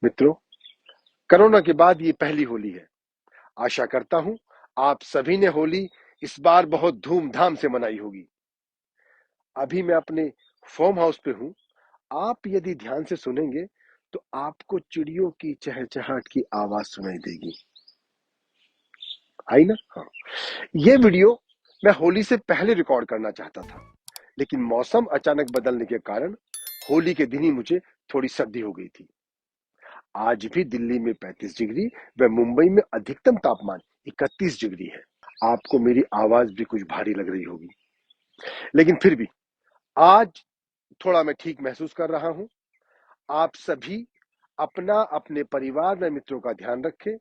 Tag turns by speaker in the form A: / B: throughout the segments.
A: मित्रों, कोरोना के बाद ये पहली होली है। आशा करता हूं आप सभी ने होली इस बार बहुत धूमधाम से मनाई होगी। अभी मैं अपने फार्म हाउस पे हूं। आप यदि ध्यान से सुनेंगे तो आपको चिड़ियों की चहचहाट की आवाज सुनाई देगी। आई ना? हाँ। ये वीडियो मैं होली से पहले रिकॉर्ड करना चाहता था, लेकिन मौसम अचानक बदलने के कारण होली के दिन ही मुझे थोड़ी सर्दी हो गई थी। आज भी दिल्ली में 35 डिग्री व मुंबई में अधिकतम तापमान 31 डिग्री है। आपको मेरी आवाज भी कुछ भारी लग रही होगी, लेकिन फिर भी आज थोड़ा मैं ठीक महसूस कर रहा हूं। आप सभी अपना, अपने परिवार व मित्रों का ध्यान रखें।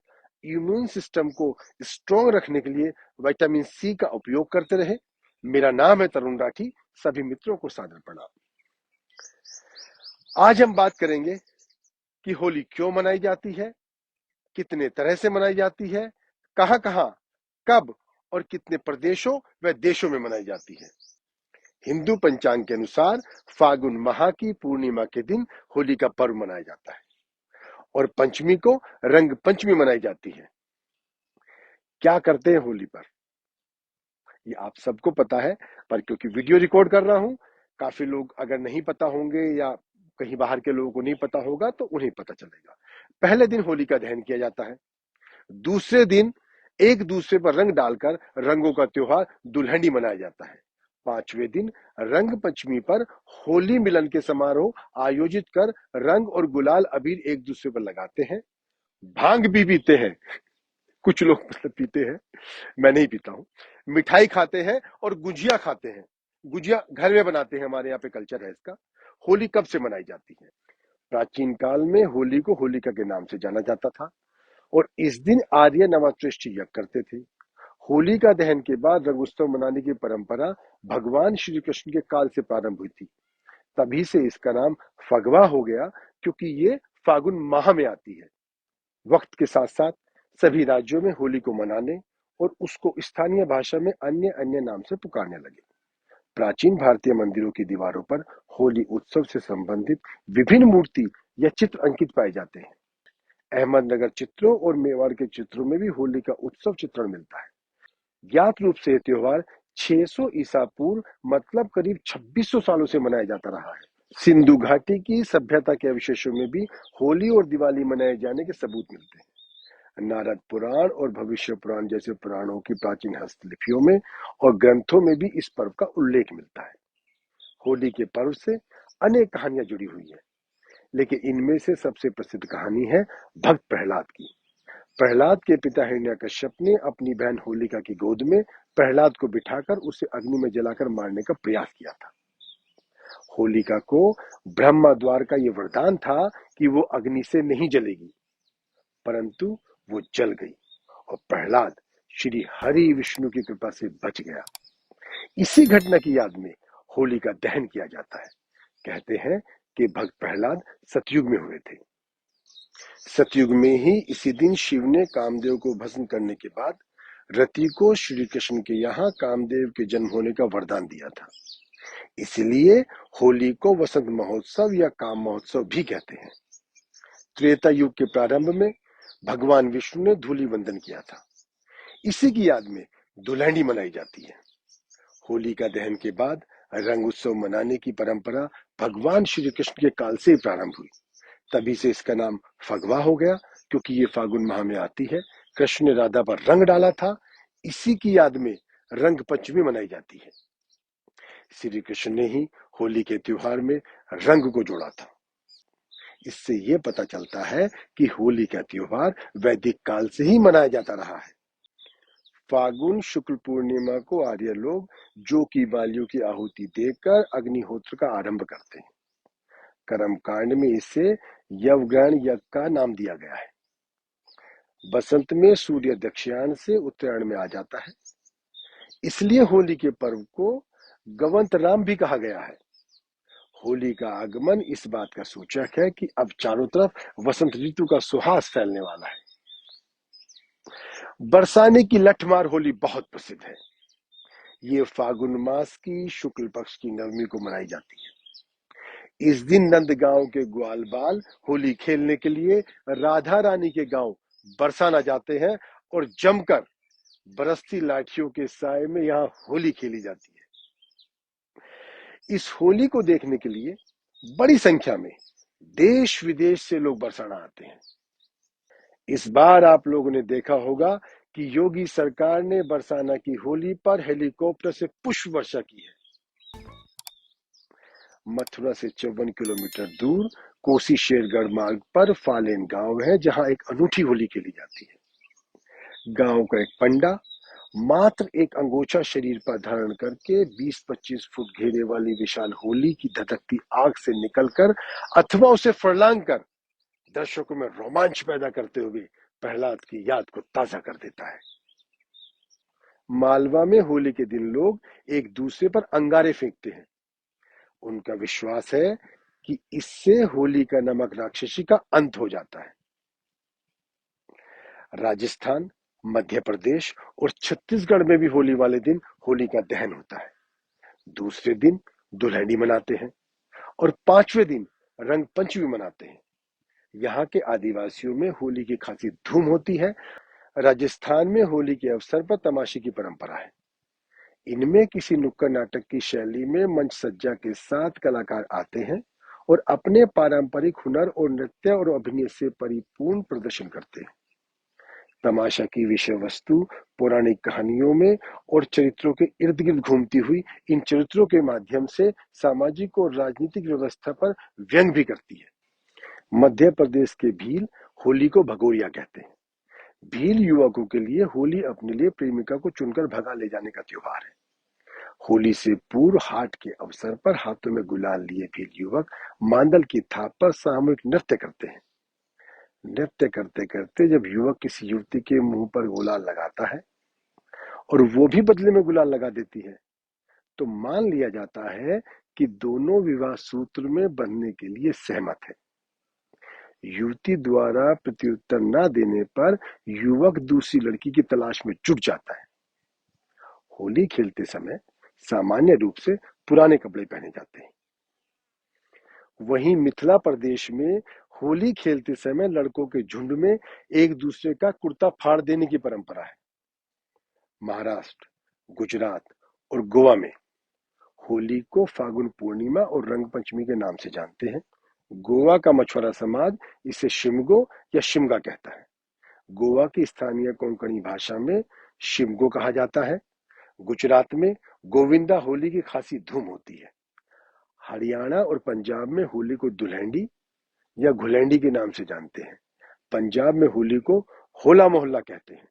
A: इम्यून सिस्टम को स्ट्रॉन्ग रखने के लिए विटामिन सी का उपयोग करते रहे। मेरा नाम है तरुण राठी। सभी मित्रों को सादर प्रणाम। आज हम बात करेंगे कि होली क्यों मनाई जाती है, कितने तरह से मनाई जाती है, कहां कहां, कब और कितने प्रदेशों व देशों में मनाई जाती है। हिंदू पंचांग के अनुसार फागुन माह की पूर्णिमा के दिन होली का पर्व मनाया जाता है और पंचमी को रंग पंचमी मनाई जाती है। क्या करते हैं होली पर, ये आप सबको पता है, पर क्योंकि वीडियो रिकॉर्ड कर रहा हूं, काफी लोग अगर नहीं पता होंगे या कहीं बाहर के लोगों को नहीं पता होगा तो उन्हें पता चलेगा। पहले दिन होली का दहन किया जाता है। दूसरे दिन एक दूसरे पर रंग डालकर रंगों का त्योहार दुल्हनी मनाया जाता है। पांचवें दिन रंग पंचमी पर होली मिलन के समारोह आयोजित कर रंग और गुलाल अबीर एक दूसरे पर लगाते हैं। भांग भी पीते हैं, कुछ लोग मतलब पीते हैं, मैं नहीं पीता हूं। मिठाई खाते हैं और गुजिया खाते हैं। गुजिया घर में बनाते हैं, हमारे यहाँ पे कल्चर है इसका। होली कब से मनाई जाती है? प्राचीन काल में होली को होलिका के नाम से जाना जाता था और इस दिन आर्य नवश्रेष्ठ यज्ञ करते थे। होली का दहन के बाद रंग उत्सव मनाने की परंपरा भगवान श्री कृष्ण के काल से प्रारंभ हुई थी। तभी से इसका नाम फगवा हो गया, क्योंकि ये फागुन माह में आती है। वक्त के साथ साथ सभी राज्यों में होली को मनाने और उसको स्थानीय भाषा में अन्य अन्य नाम से पुकारने लगे। प्राचीन भारतीय मंदिरों की दीवारों पर होली उत्सव से संबंधित विभिन्न मूर्ति या चित्र अंकित पाए जाते हैं। अहमदनगर चित्रों और मेवाड़ के चित्रों में भी होली का उत्सव चित्रण मिलता है। ज्ञात रूप से यह त्योहार 600 ईसा पूर्व मतलब करीब 2600 सालों से मनाया जाता रहा है। सिंधु घाटी की सभ्यता के अवशेषों में भी होली और दिवाली मनाए जाने के सबूत मिलते हैं। नारद पुराण और भविष्य पुराण जैसे पुराणों की प्राचीन हस्तलिपियों में और ग्रंथों में भी इस पर्व का उल्लेख मिलता है। होली के पर्व से अनेक कहानियां जुड़ी हुई है, लेकिन इनमें से सबसे प्रसिद्ध कहानी है भक्त प्रहलाद की। प्रहलाद के पिता हिरण्यकश्यप ने अपनी बहन होलिका की गोद में प्रहलाद को बिठाकर उसे अग्नि में जलाकर मारने का प्रयास किया था। होलिका को ब्रह्मा द्वार का यह वरदान था कि वो अग्नि से नहीं जलेगी, परंतु वो जल गई और प्रहलाद श्री हरि विष्णु की कृपा से बच गया। इसी घटना की याद में होली का दहन किया जाता है। कहते हैं कि भक्त प्रहलाद सतयुग में हुए थे। सतयुग में ही इसी दिन शिव ने कामदेव को भस्म करने के बाद रति को श्री कृष्ण के यहाँ कामदेव के जन्म होने का वरदान दिया था। इसलिए होली को वसंत महोत्सव या काम महोत्सव भी कहते हैं। त्रेता युग के प्रारंभ में भगवान विष्णु ने धूलि वंदन किया था। इसी की याद में दुल्हनी मनाई जाती है। होली का दहन के बाद रंग उत्सव मनाने की परंपरा भगवान श्री कृष्ण के काल से प्रारंभ हुई। तभी से इसका नाम फगवा हो गया, क्योंकि ये फागुन माह में आती है। कृष्ण ने राधा पर रंग डाला था, इसी की याद में रंग पंचमी मनाई जाती है। श्री कृष्ण ने ही होली के त्योहार में रंग को जोड़ा था। इससे यह पता चलता है कि होली का त्योहार वैदिक काल से ही मनाया जाता रहा है। फागुन शुक्ल पूर्णिमा को आर्य लोग जौ की बालियों की आहुति देकर अग्निहोत्र का आरंभ करते हैं। कर्म कांड में इसे यवग्रहण यज्ञ का नाम दिया गया है। बसंत में सूर्य दक्षिणायन से उत्तरायण में आ जाता है, इसलिए होली के पर्व को गवंत राम भी कहा गया है। होली का आगमन इस बात का सूचक है कि अब चारों तरफ वसंत ऋतु का सुहास फैलने वाला है। बरसाने की लठमार होली बहुत प्रसिद्ध है। ये फागुन मास की शुक्ल पक्ष की नवमी को मनाई जाती है। इस दिन नंदगांव के ग्वाल बाल होली खेलने के लिए राधा रानी के गांव बरसाना जाते हैं और जमकर बरसती लाठियों के साए में यहाँ होली खेली जाती है। इस होली को देखने के लिए बड़ी संख्या में देश विदेश से लोग बरसाना आते हैं। इस बार आप लोगों ने देखा होगा कि योगी सरकार ने बरसाना की होली पर हेलीकॉप्टर से पुष्प वर्षा की है। मथुरा से 54 किलोमीटर दूर कोसी शेरगढ़ मार्ग पर फालेन गांव है, जहां एक अनूठी होली खेली जाती है। गांव का एक पंडा मात्र एक अंगोछा शरीर पर धारण करके 20-25 फुट घेरे वाली विशाल होली की धधकती आग से निकलकर अथवा उसे फड़लांग कर दर्शकों में रोमांच पैदा करते हुए प्रहलाद की याद को ताजा कर देता है। मालवा में होली के दिन लोग एक दूसरे पर अंगारे फेंकते हैं। उनका विश्वास है कि इससे होली का नमक राक्षसी का अंत हो जाता है। राजस्थान, मध्य प्रदेश और छत्तीसगढ़ में भी होली वाले दिन होली का दहन होता है। दूसरे दिन दुल्हनी मनाते हैं और पांचवें दिन रंग पंचमी मनाते हैं। यहाँ के आदिवासियों में होली की खासी धूम होती है। राजस्थान में होली के अवसर पर तमाशे की परंपरा है। इनमें किसी नुक्कड़ नाटक की शैली में मंच सज्जा के साथ कलाकार आते हैं और अपने पारंपरिक हुनर और नृत्य और अभिनय से परिपूर्ण प्रदर्शन करते हैं। तमाशा की विषय वस्तु पौराणिक कहानियों में और चरित्रों के इर्द गिर्द घूमती हुई इन चरित्रों के माध्यम से सामाजिक और राजनीतिक व्यवस्था पर व्यंग भी करती है। मध्य प्रदेश के भील होली को भगोरिया कहते हैं। भील युवकों के लिए होली अपने लिए प्रेमिका को चुनकर भगा ले जाने का त्योहार है। होली से पूर्व हाट के अवसर पर हाथों में गुलाल लिए भील युवक मांदल की थाप पर सामूहिक नृत्य करते हैं। नृत्य करते करते जब युवक किसी युवती के मुंह पर गुलाल लगाता है और वो भी बदले में गुलाल लगा देती है, तो मान लिया जाता है कि दोनों विवाह सूत्र में बंधने के लिए सहमत है। युवती द्वारा प्रत्युत्तर न देने पर युवक दूसरी लड़की की तलाश में जुट जाता है। होली खेलते समय सामान्य रूप से पुराने कपड़े पहने जाते हैं। वहीं मिथिला प्रदेश में होली खेलते समय लड़कों के झुंड में एक दूसरे का कुर्ता फाड़ देने की परंपरा है। महाराष्ट्र, गुजरात और गोवा में होली को फागुन पूर्णिमा और रंग पंचमी के नाम से जानते हैं। गोवा का मछुआरा समाज इसे शिमगो या शिमगा कहता है। गोवा की स्थानीय कोंकणी भाषा में शिमगो कहा जाता है। गुजरात में गोविंदा होली की खासी धूम होती है। हरियाणा और पंजाब में होली को दुल्हंडी या घुलेंडी के नाम से जानते हैं। पंजाब में होली को होला मोहल्ला कहते हैं।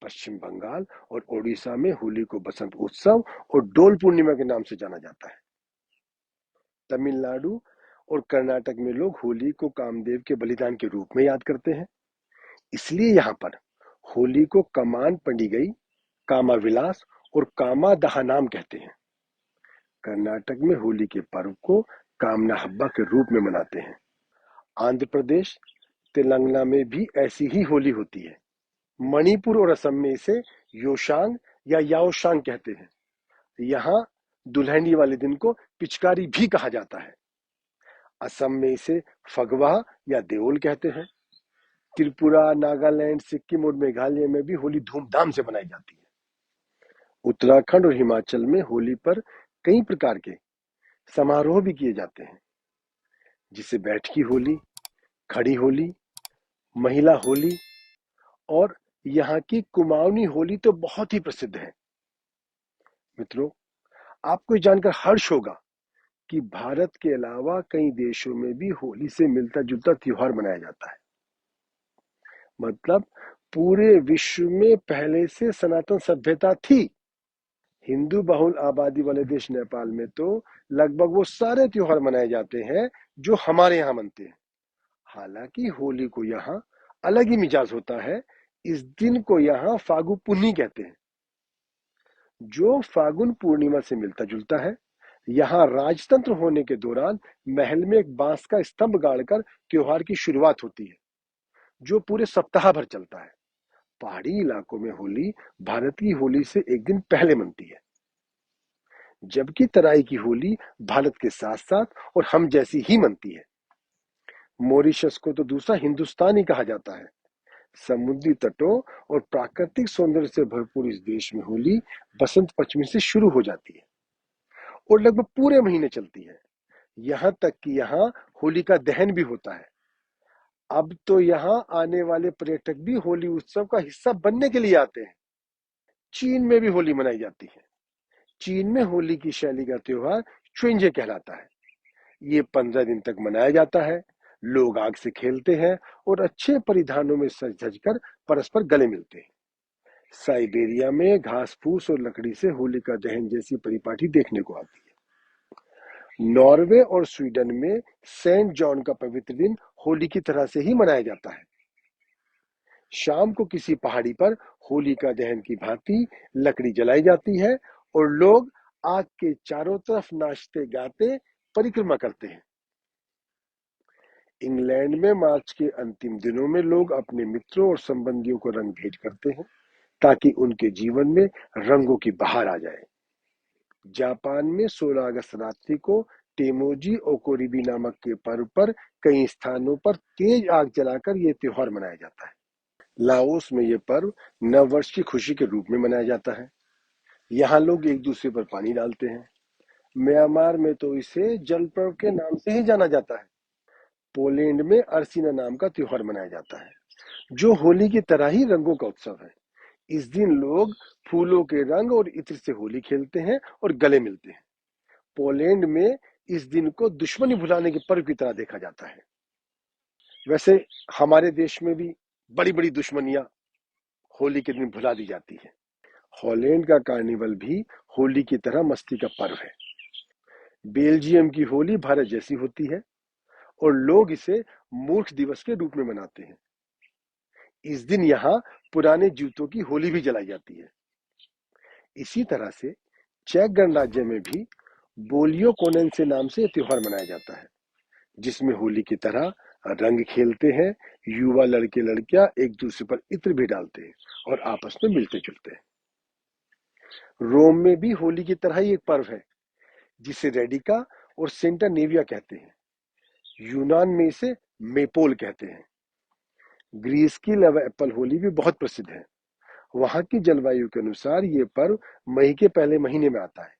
A: पश्चिम बंगाल और ओडिशा में होली को बसंत उत्सव और डोल पूर्णिमा के नाम से जाना जाता है। तमिलनाडु और कर्नाटक में लोग होली को कामदेव के बलिदान के रूप में याद करते हैं। इसलिए यहाँ पर होली को कमान पंडिगई, कामा विलास और कामा दहनाम कहते हैं। कर्नाटक में होली के पर्व को कामना हब्बा के रूप में मनाते हैं। आंध्र प्रदेश, तेलंगाना में भी ऐसी ही होली होती है। मणिपुर और असम में इसे योशांग या याओशांग कहते हैं। यहाँ दुल्हनी वाले दिन को पिचकारी भी कहा जाता है। असम में इसे फगवा या देओल कहते हैं। त्रिपुरा, नागालैंड, सिक्किम और मेघालय में भी होली धूमधाम से मनाई जाती है। उत्तराखंड और हिमाचल में होली पर कई प्रकार के समारोह भी किए जाते हैं, जिसे बैठकी होली, खड़ी होली, महिला होली और यहाँ की कुमाऊनी होली तो बहुत ही प्रसिद्ध है। मित्रों, आपको जानकर हर्ष होगा कि भारत के अलावा कई देशों में भी होली से मिलता जुलता त्योहार मनाया जाता है। मतलब पूरे विश्व में पहले से सनातन सभ्यता थी। हिंदू बहुल आबादी वाले देश नेपाल में तो लगभग वो सारे त्योहार मनाए जाते हैं जो हमारे यहाँ मनते हैं। हालांकि होली को यहाँ अलग ही मिजाज होता है। इस दिन को यहाँ फागु पुन्नी कहते हैं, जो फागुन पूर्णिमा से मिलता जुलता है। यहाँ राजतंत्र होने के दौरान महल में एक बांस का स्तंभ गाड़कर त्योहार की शुरुआत होती है, जो पूरे सप्ताह भर चलता है। पहाड़ी इलाकों में होली भारत की होली से एक दिन पहले मनती है। जबकि तराई की होली भारत के साथ साथ और हम जैसी ही मनती है। मॉरिशस को तो दूसरा हिंदुस्तान ही कहा जाता है। समुद्री तटों और प्राकृतिक सौंदर्य से भरपूर इस देश में होली बसंत पंचमी से शुरू हो जाती है और लगभग पूरे महीने चलती है। यहाँ तक कि यहाँ होली का दहन भी होता है। अब तो यहाँ आने वाले पर्यटक भी होली उत्सव का हिस्सा बनने के लिए आते हैं। चीन में भी होली मनाई जाती है। चीन में होली की शैली का त्योहार च्वेंजे कहलाता है। ये 15 दिन तक मनाया जाता है। लोग आग से खेलते हैं और अच्छे परिधानों में सज धज कर परस्पर गले मिलते हैं। साइबेरिया में घास फूस और लकड़ी से होलिका दहन जैसी परिपाटी देखने को आती है। नॉर्वे और स्वीडन में सेंट जॉन का पवित्र दिन होली की तरह से ही मनाया जाता है। शाम को किसी पहाड़ी पर होलिका दहन की भांति लकड़ी जलाई जाती है और लोग आग के चारों तरफ नाचते गाते परिक्रमा करते हैं। इंग्लैंड में मार्च के अंतिम दिनों में लोग अपने मित्रों और संबंधियों को रंग भेंट करते हैं ताकि उनके जीवन में रंगों की बहार आ जाए। जापान में 16 अगस्त रात्रि को टेमोजी ओकोरिबी नामक के पर्व पर कई स्थानों पर तेज आग जलाकर यह त्योहार मनाया जाता है। लाओस में यह पर्व नववर्ष की खुशी के रूप में मनाया जाता है। यहाँ लोग एक दूसरे पर पानी डालते हैं। म्यांमार में तो इसे जल पर्व के नाम से ही जाना जाता है। पोलैंड में अर्सिना नाम का त्योहार मनाया जाता है, जो होली की तरह ही रंगों का उत्सव है। इस दिन लोग फूलों के रंग और इत्र से होली खेलते हैं और गले मिलते हैं। पोलैंड में इस दिन को दुश्मनी भुलाने के पर्व की तरह देखा जाता है। वैसे हमारे देश में भी बड़ी बड़ी दुश्मनियां होली के दिन भुला दी जाती है। हॉलैंड का कार्निवल भी होली की तरह मस्ती का पर्व है। बेल्जियम की होली भारत जैसी होती है और लोग इसे मूर्ख दिवस के रूप में मनाते हैं। इस दिन यहाँ पुराने जूतों की होली भी जलाई जाती है। इसी तरह से चेक गणराज्य में भी बोलियो कोनेंसे नाम से त्योहार मनाया जाता है, जिसमें होली की तरह रंग खेलते हैं। युवा लड़के लड़कियां एक दूसरे पर इत्र भी डालते हैं और आपस में मिलते जुलते हैं। रोम में भी होली की तरह ही एक पर्व है, जिसे रेडिका और सेंटा नेविया कहते हैं। यूनान में इसे मेपोल कहते हैं। ग्रीस की लव एप्पल होली भी बहुत प्रसिद्ध है। वहां की जलवायु के अनुसार ये पर्व मई के पहले महीने में आता है।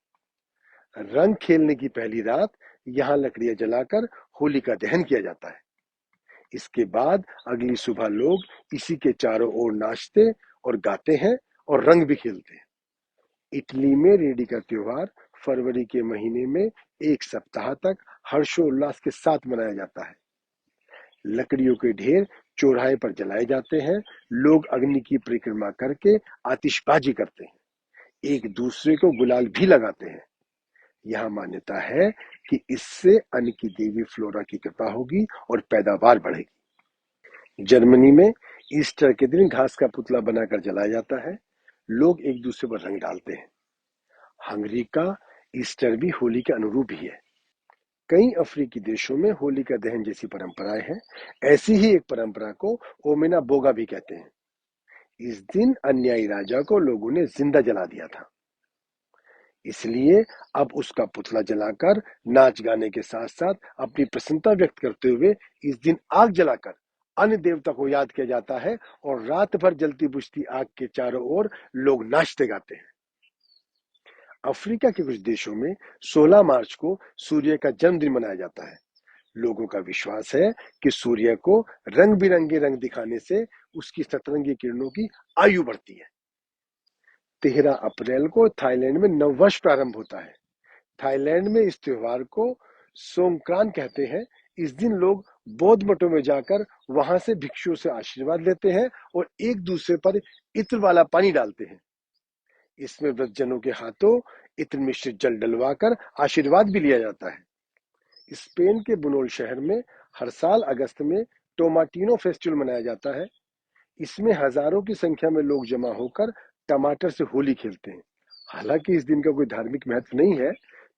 A: रंग खेलने की पहली रात यहाँ लकड़ियां जलाकर होली का दहन किया जाता है। इसके बाद अगली सुबह लोग इसी के चारों ओर नाचते और गाते हैं और रंग भी खेलते हैं। इटली में रेडी का त्योहार फरवरी के महीने में एक सप्ताह तक हर्षोल्लास के साथ मनाया जाता है। लकड़ियों के ढेर चौराहे पर जलाए जाते हैं। लोग अग्नि की परिक्रमा करके आतिशबाजी करते हैं। एक दूसरे को गुलाल भी लगाते हैं। यह मान्यता है कि इससे अन्न की देवी फ्लोरा की कृपा होगी और पैदावार बढ़ेगी। जर्मनी में ईस्टर के दिन घास का पुतला बनाकर जलाया जाता है। लोग एक दूसरे पर रंग डालते हैं। हंगरी का ईस्टर भी होली के अनुरूप ही है। कई अफ्रीकी देशों में होली का दहन जैसी परंपराएं हैं। ऐसी ही एक परंपरा को ओमेना बोगा भी कहते हैं। इस दिन अन्यायी राजा को लोगों ने जिंदा जला दिया था, इसलिए अब उसका पुतला जलाकर नाच गाने के साथ साथ अपनी प्रसन्नता व्यक्त करते हुए इस दिन आग जलाकर अन्य देवता को याद किया जाता है और रात भर जलती बुझती आग के चारों ओर लोग नाचते गाते हैं। अफ्रीका के कुछ देशों में 16 मार्च को सूर्य का जन्मदिन मनाया जाता है। लोगों का विश्वास है कि सूर्य को रंग बिरंगे रंग दिखाने से उसकी सतरंगी किरणों की आयु बढ़ती है। 13 अप्रैल को थाईलैंड में नववर्ष प्रारंभ होता है। थाईलैंड में इस त्योहार को सोंक्रान कहते हैं। इस दिन लोग बौद्ध मठों में जाकर वहां से भिक्षुओं से आशीर्वाद लेते हैं और एक दूसरे पर इत्र वाला पानी डालते हैं। इसमें वृद्धजनों के हाथों इत्र मिश्रित जल डलवाकर आशीर्वाद भी लिया जाता है। स्पेन के बुनोल शहर में हर साल अगस्त में टोमाटिनो फेस्टिवल मनाया जाता है। इसमें हजारों की संख्या में लोग जमा होकर टमाटर से होली खेलते हैं। हालांकि इस दिन का कोई धार्मिक महत्व नहीं है,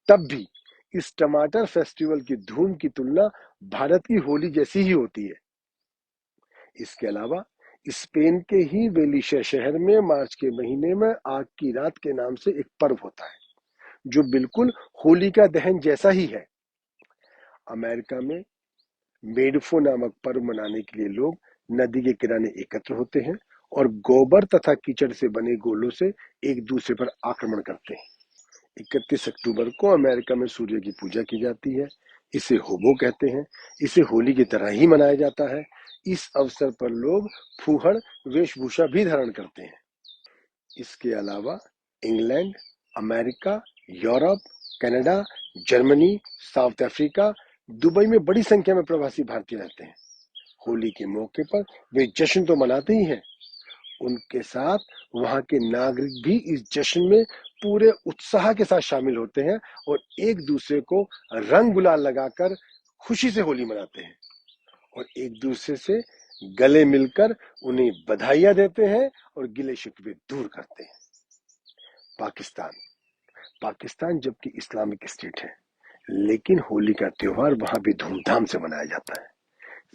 A: तब भी इस टमाटर फेस्टिवल की धूम की तुलना भारत की होली जैसी ही होती है। इसके अलावा स्पेन के ही वेलिशा शहर में मार्च के महीने में आग की रात के नाम से एक पर्व होता है, जो बिल्कुल होलिका दहन जैसा ही है। अमेरिका में मेडफो नामक पर्व मनाने के लिए लोग नदी के किनारे एकत्र होते हैं और गोबर तथा कीचड़ से बने गोलों से एक दूसरे पर आक्रमण करते हैं। 31 अक्टूबर को अमेरिका में सूर्य की पूजा की जाती है। इसे होबो कहते हैं। इसे होली की तरह ही मनाया जाता है। इस अवसर पर लोग फूहड़ वेशभूषा भी धारण करते हैं। इसके अलावा England, America, Europe, Canada, Germany, south Africa, Dubai में बड़ी संख्या में प्रवासी भारतीय रहते हैं। होली के मौके पर वे जश्न तो मनाते ही हैं, उनके साथ वहां के नागरिक भी इस जश्न में पूरे उत्साह के साथ शामिल होते हैं और एक दूसरे को रंग गुलाल लगाकर खुशी से होली मनाते हैं और एक दूसरे से गले मिलकर उन्हें बधाइयां देते हैं और गिले शिकवे दूर करते हैं। पाकिस्तान पाकिस्तान जबकि इस्लामिक स्टेट है, लेकिन होली का त्योहार वहां भी धूमधाम से मनाया जाता है।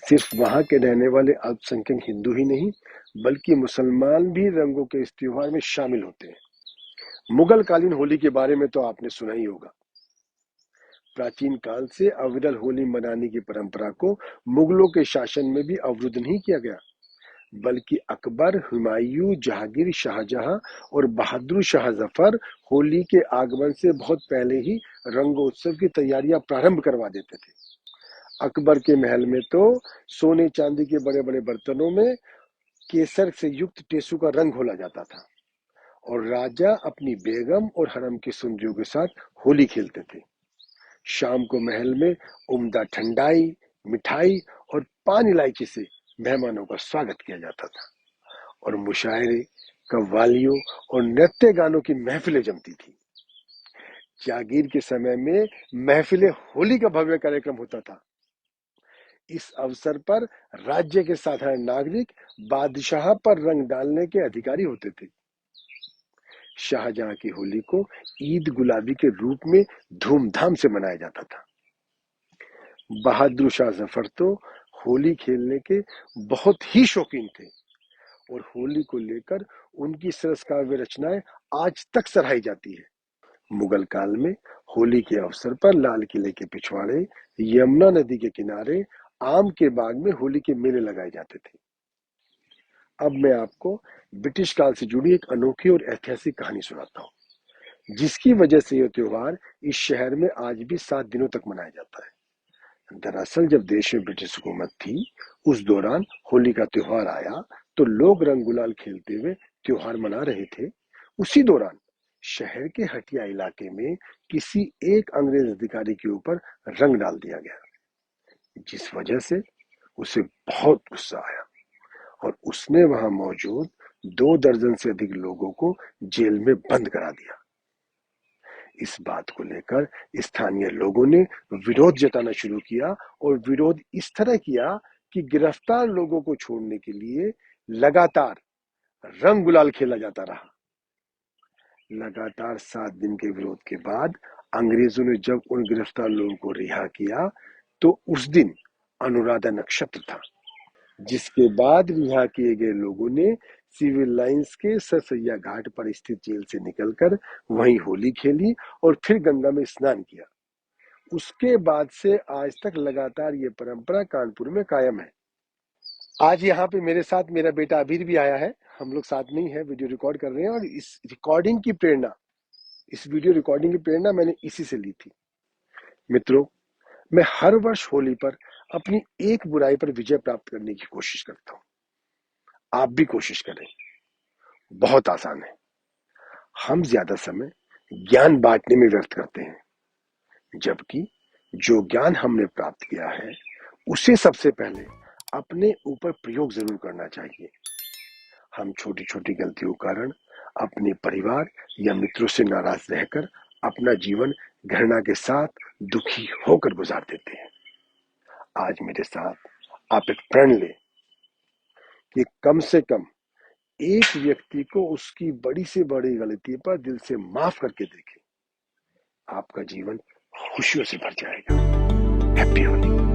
A: सिर्फ वहां के रहने वाले अल्पसंख्यक हिंदू ही नहीं, बल्कि मुसलमान भी रंगों के इस त्योहार में शामिल होते हैं। मुगल कालीन होली के बारे में तो आपने सुना ही होगा। प्राचीन काल से अविरल होली मनाने की परंपरा को मुगलों के शासन में भी अवरुद्ध नहीं किया गया, बल्कि अकबर, हुमायूं, जहांगीर, शाहजहां और बहादुर शाह जफर होली के आगमन से बहुत पहले ही रंगोत्सव की तैयारियां प्रारंभ करवा देते थे। अकबर के महल में तो सोने चांदी के बड़े बड़े बर्तनों में केसर से युक्त टेसू का रंग घोला जाता था और राजा अपनी बेगम और हरम की सुंदरियों के साथ होली खेलते थे। शाम को महल में उम्दा ठंडाई, मिठाई और पान इलायची से मेहमानों का स्वागत किया जाता था और मुशायरे, कव्वालियों और नृत्य गानों की महफिलें जमती थी। जागीर के समय में महफिले होली का भव्य कार्यक्रम होता था। इस अवसर पर राज्य के साधारण नागरिक बादशाह पर रंग डालने के अधिकारी होते थे। शाहजहां की होली को ईद गुलाबी के रूप में धूमधाम से मनाया जाता था। बहादुर शाह जफर तो होली खेलने के बहुत ही शौकीन थे और होली को लेकर उनकी सरस काव्य रचनाएं आज तक सराही जाती है। मुगल काल में होली के अवसर पर लाल किले के पिछवाड़े यमुना नदी के किनारे आम के बाग में होली के मेले लगाए जाते थे। अब मैं आपको ब्रिटिश काल से जुड़ी एक अनोखी और ऐतिहासिक कहानी सुनाता हूँ, जिसकी वजह से यह त्योहार इस शहर में आज भी 7 दिनों तक मनाया जाता है। दरअसल जब देश में ब्रिटिश हुकूमत थी, उस दौरान होली का त्योहार आया तो लोग रंग गुलाल खेलते हुए त्योहार मना रहे थे। उसी दौरान शहर के हटिया इलाके में किसी एक अंग्रेज अधिकारी के ऊपर रंग डाल दिया गया, जिस वजह से उसे बहुत गुस्सा आया और उसने वहां मौजूद 2 दर्जन से अधिक लोगों को जेल में बंद करा दिया। इस बात को लेकर स्थानीय लोगों ने विरोध जताना शुरू किया और विरोध इस तरह किया कि गिरफ्तार लोगों को छोड़ने के लिए लगातार रंग गुलाल खेला जाता रहा। लगातार 7 दिन के विरोध के बाद अंग्रेजों ने जब उन गिरफ्तार लोगों को रिहा किया तो उस दिन अनुराधा नक्षत्र था, जिसके बाद रिहा किए गए लोगों ने सिविल लाइंस के सरसैया घाट पर स्थित जेल से निकलकर वहीं होली खेली और फिर गंगा में स्नान किया। उसके बाद से आज तक लगातार ये परंपरा कानपुर में कायम है। आज यहाँ पे मेरे साथ मेरा बेटा अबीर भी आया है। हम लोग साथ में ही है, वीडियो रिकॉर्ड कर रहे हैं और इस वीडियो रिकॉर्डिंग की प्रेरणा मैंने इसी से ली थी। मित्रों, मैं हर वर्ष होली पर अपनी एक बुराई पर विजय प्राप्त करने की कोशिश करता हूँ। आप भी कोशिश करें। बहुत आसान है। हम ज्यादा समय ज्ञान बांटने में व्यर्थ करते हैं, जबकि जो ज्ञान हमने प्राप्त किया है उसे सबसे पहले अपने ऊपर प्रयोग जरूर करना चाहिए। हम छोटी छोटी गलतियों के कारण अपने परिवार या मित्रों से नाराज रहकर अपना जीवन घृणा के साथ दुखी होकर गुजार देते हैं। आज मेरे साथ आप एक प्रण लें कि कम से कम एक व्यक्ति को उसकी बड़ी से बड़ी गलती पर दिल से माफ करके देखें। आपका जीवन खुशियों से भर जाएगा। हैप्पी होली।